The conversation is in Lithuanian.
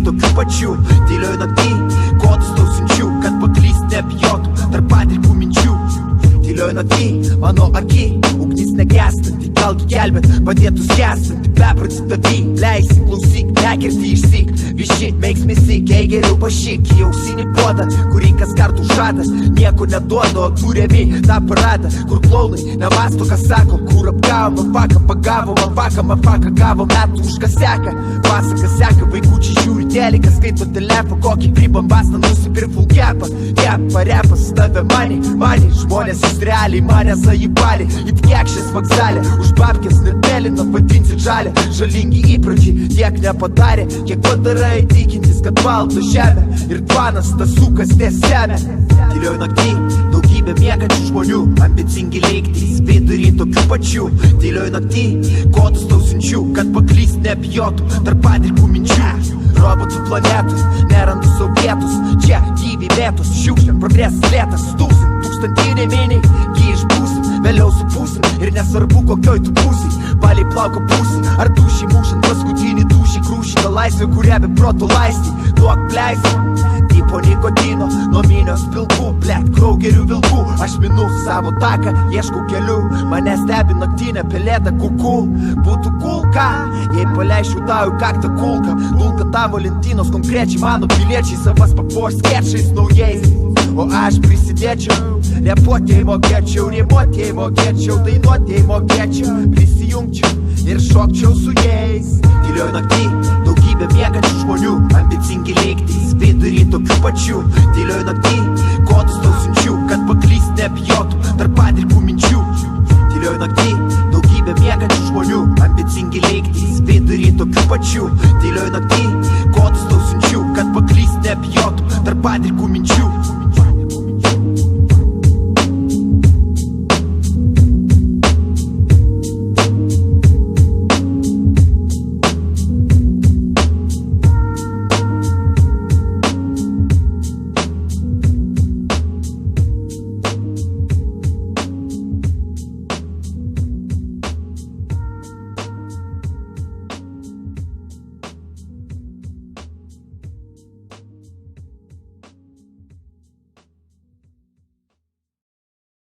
tokių pačių. Tylioj nakty, kodus tau siunčiu, kad paklyst nebijotų tarp padrikų minčių. Tylioj nakty, mano aki, ugnis negestanti, galtų gelbėt, padėtų skęstanti, beprotį tavy, leisi, klausyk, nekirti išsyk, viši, meiksmėsyk, jei geriau pašyk į ausinį puodą, kurį kas kartų žadas, nieko neduoda, o turėmi tą paradą, kur klaunai nemasto, ką sako, kur apgavo, mafaka pagavo, mafaka gavo, metų už ką seka, pasaka seka, vaikučiai žiūri teliką, skaito telefą, kokį pribambastą nusipirk fulgepą, repas, tave mani, žmonės realiai mane zajibali, it kekšės vokzalė, už babkės nerpelina vadinsi žalę, žalingi įpročiai tiek nepadarė, kiek padarai tikintis, kad valdo žemę ir tvanas tas sukas nesemia. Tylioj nakty, daugybė miegančių žmonių, ambicingi lėktys, vidury tokių pačių. Tylioj nakty, kodus tau siunčiu, kad paklyst nebijotų tarp padrikų minčių. Robotų planetų, nerandu savo vietos, čia gyvybėtos, šiukšlė, progresas lėtas, stūsim, tūkstantiniai miniai, jį išbūsim, vėliau supūsim, ir nesvarbu kokioj tu būsi, palei plauko pusį, ar dušį mušant paskutinį dušį, krūšį, ta laisvė, kurią be proto laisti, duok pleisą, tipo nikotino, nuo minios pilkų, blėt, kraugerių vilkų, aš minu savo taką, ieškau kelių, mane stebi naktinė pelėda kuku, būtų kulka, jei paleišiu tau į kaktą kulką, dulka tavo lentynos, konkrečiai mano piliečiai, savas papuoš skečais naujais, o aš prisidėčiau, repuot jei mokėčiau, rimuot jei mokėčiau, dainuot jei mokėčiau, prisijungčiau ir šokčiau su jais. Tylioj nakty, daugybė miegančių žmonių, ambicingi lėktys, vidury tokių pačių. Tylioj nakty, kodus tau siunčiu, kad paklyst nebijotų tarp padrikų minčių. Tylioj nakty, daugybė miegančių žmonių, ambicingi lėktys, vidury tokių pačių. Tylioj nakty, kodus tau siunčiu, kad paklyst nebijotų tarp padrikų minčių.